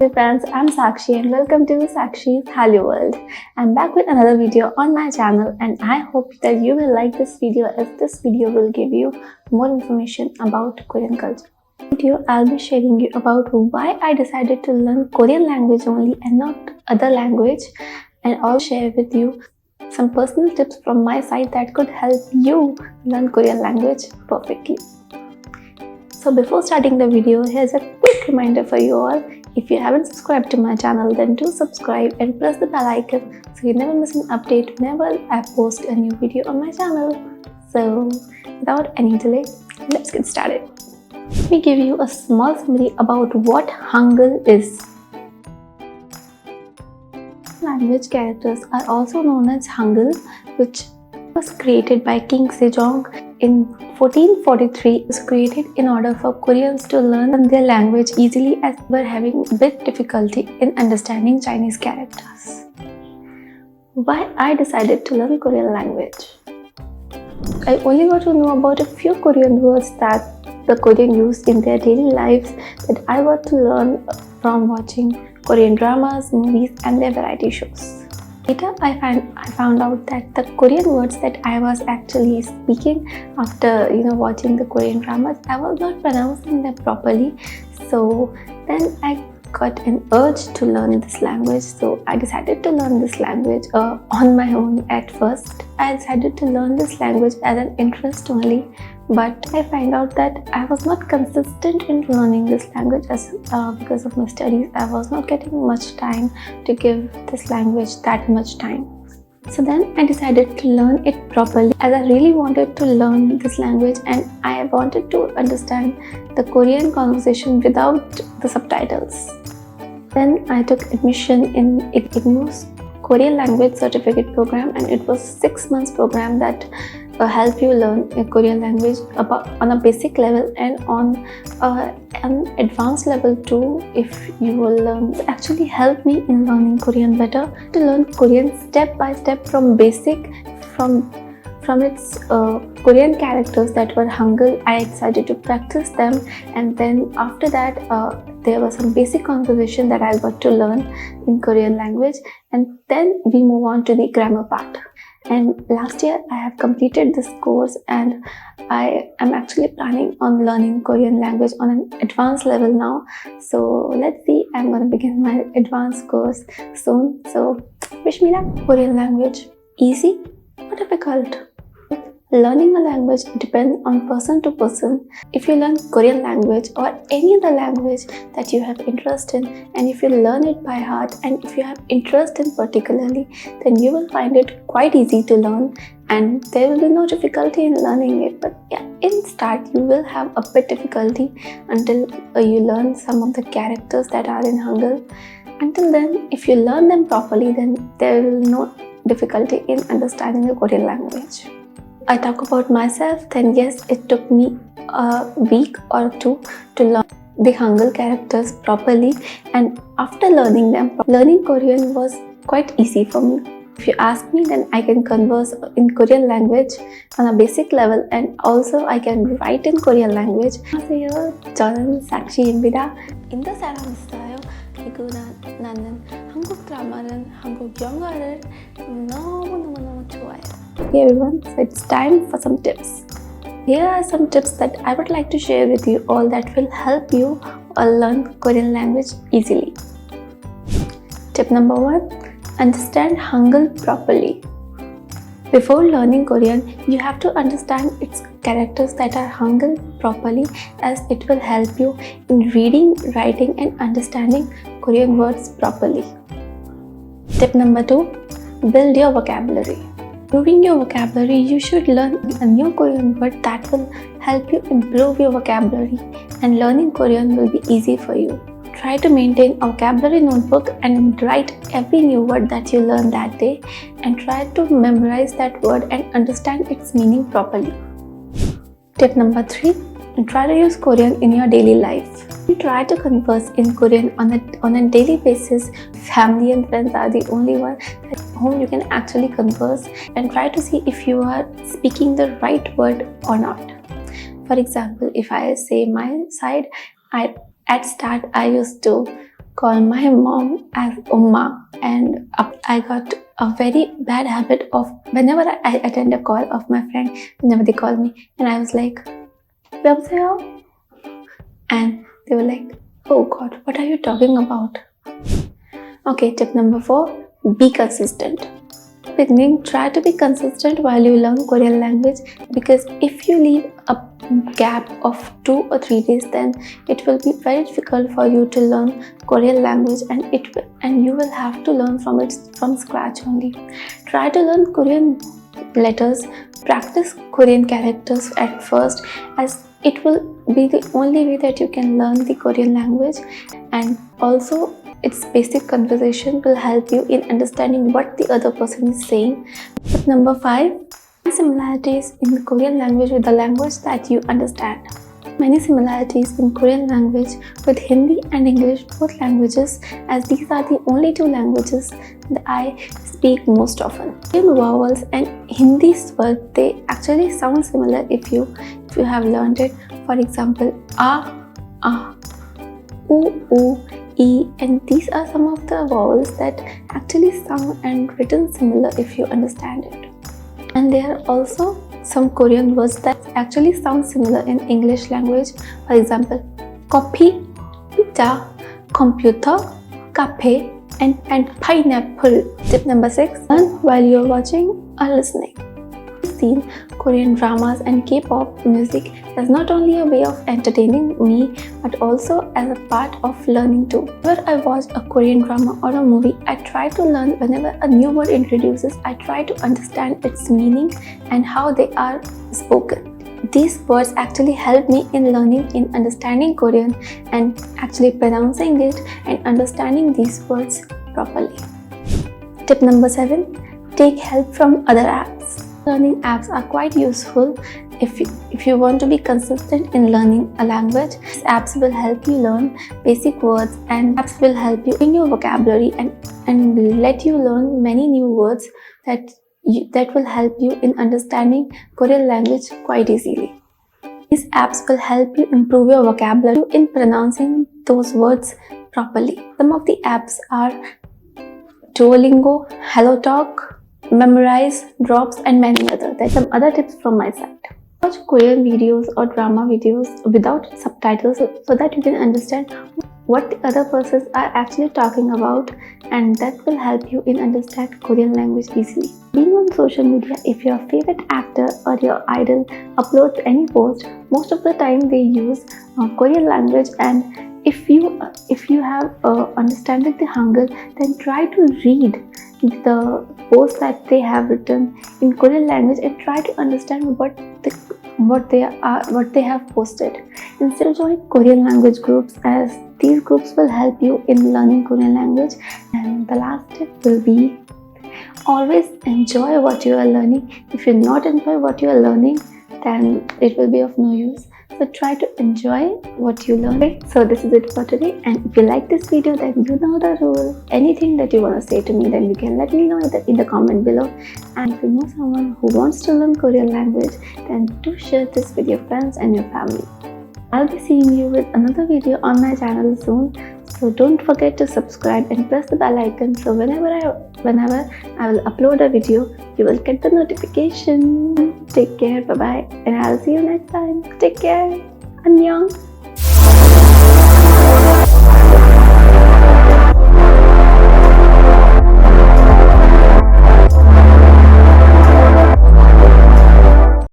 Hey friends, I'm Sakshi and welcome to Sakshi's Hallyu World. I'm back with another video on my channel and I hope that you will like this video as this video will give you more information about Korean culture. In this video, I'll be sharing you about why I decided to learn Korean language only and not other language, and I'll share with you some personal tips from my side that could help you learn Korean language perfectly. So before starting the video, here's a quick reminder for you all. If you haven't subscribed to my channel, then do subscribe and press the bell icon so you never miss an update whenever I post a new video on my channel. So without any delay, let's get started. Let me give you a small summary about what Hangul is. Language characters are also known as Hangul, which was created by King Sejong in 1443. It was created in order for Koreans to learn their language easily as they were having a bit difficulty in understanding Chinese characters. Why I decided to learn Korean language? I only got to know about a few Korean words that the Korean used in their daily lives that I got to learn from watching Korean dramas, movies and their variety shows. Later, I found out that the Korean words that I was actually speaking after watching the Korean dramas, I was not pronouncing them properly. So then I got an urge to learn this language. So I decided to learn this language on my own at first. I decided to learn this language as an interest only. But I find out that I was not consistent in learning this language because of my studies. I was not getting much time to give this language that much time. So then I decided to learn it properly as I really wanted to learn this language and I wanted to understand the Korean conversation without the subtitles. Then I took admission in IGNOU's Korean language certificate program, and it was 6 months program that help you learn a Korean language on a basic level and on an advanced level too. If you will learn, it actually helped me in learning Korean better, to learn Korean step by step from basic, from its Korean characters that were Hangul. I decided to practice them, and then after that there was some basic conversation that I got to learn in Korean language, and then we move on to the grammar part. And last year I have completed this course and I am actually planning on learning Korean language on an advanced level now. So let's see, I'm going to begin my advanced course soon. So wish me luck. Korean language, easy or difficult? Learning a language depends on person to person. If you learn Korean language or any other language that you have interest in, and if you learn it by heart and if you have interest in particularly, then you will find it quite easy to learn and there will be no difficulty in learning it. But yeah, in start you will have a bit difficulty until you learn some of the characters that are in Hangul. Until then, if you learn them properly, then there will be no difficulty in understanding the Korean language. I talk about myself, then yes, it took me a week or two to learn the Hangul characters properly, and after learning them, learning Korean was quite easy for me. If you ask me, then I can converse in Korean language on a basic level, and also I can write in Korean language. 안녕하세요, 저는 삭시입니다. 인더 사람이었어요. 그리고 나는 한국 드라마는 한국 영화를 너무너무 좋아해요. Hey everyone, so it's time for some tips. Here are some tips that I would like to share with you all that will help you learn Korean language easily. Tip number 1, understand Hangul properly. Before learning Korean, you have to understand its characters that are Hangul properly, as it will help you in reading, writing and understanding Korean words properly. Tip number 2, build your vocabulary. Improving your vocabulary, you should learn a new Korean word that will help you improve your vocabulary, and learning Korean will be easy for you. Try to maintain a vocabulary notebook and write every new word that you learn that day, and try to memorize that word and understand its meaning properly. Tip number 3, try to use Korean in your daily life. Try to converse in Korean on a daily basis. Family and friends are the only one whom you can actually converse, and try to see if you are speaking the right word or not. For example, if I say my side, at start I used to call my mom as Umma, and I got a very bad habit of whenever I attend a call of my friend, whenever they call me, and I was like, "여보세요?" and they were like, "Oh God, what are you talking about?" Okay, tip number 4: be consistent. Beginning, try to be consistent while you learn Korean language, because if you leave a gap of 2 or 3 days, then it will be very difficult for you to learn Korean language, and you will have to learn from scratch only. Try to learn Korean letters, practice Korean characters at first, as it will be the only way that you can learn the Korean language, and also its basic conversation will help you in understanding what the other person is saying. Tip number 5: similarities in the Korean language with the language that you understand. Many similarities in Korean language with Hindi and English, both languages, as these are the only 2 languages that I speak most often. Korean vowels and Hindi svar, they actually sound similar if you have learned it. For example, a, u, e, and these are some of the vowels that actually sound and written similar if you understand it. And there are also some Korean words that actually sound similar in English language. For example, coffee, pizza, computer, cafe, and pineapple. Tip number 6: learn while you're watching or listening. Seen Korean dramas and K-pop music is not only a way of entertaining me, but also as a part of learning too. Whenever I watch a Korean drama or a movie, I try to learn. Whenever a new word introduces, I try to understand its meaning and how they are spoken. These words actually help me in learning, in understanding Korean, and actually pronouncing it and understanding these words properly. Tip number 7: take help from other apps. Learning apps are quite useful if you want to be consistent in learning a language. These apps will help you learn basic words, and apps will help you in your vocabulary and let you learn many new words that will help you in understanding Korean language quite easily. These apps will help you improve your vocabulary in pronouncing those words properly. Some of the apps are Duolingo, HelloTalk, Memrise, Drops, and many others. There's some other tips from my side. Watch Korean videos or drama videos without subtitles so that you can understand what the other persons are actually talking about, and that will help you in understand Korean language easily. Being on social media, if your favorite actor or your idol uploads any post, most of the time they use Korean language, and if you have understanding the Hangul, then try to read the posts that they have written in Korean language and try to understand what they have posted. Instead of joining Korean language groups, as these groups will help you in learning Korean language. And the last tip will be, always enjoy what you are learning. If you not enjoy what you are learning, then it will be of no use. So try to enjoy what you learn. So this is it for today, and if you like this video, then you know the rule. Anything that you want to say to me, then you can let me know in the comment below. And if you know someone who wants to learn Korean language, then do share this with your friends and your family. I'll be seeing you with another video on my channel soon. So don't forget to subscribe and press the bell icon, so whenever I will upload a video, you will get the notification. Take care, bye bye, and I'll see you next time. Take care. Annyeong.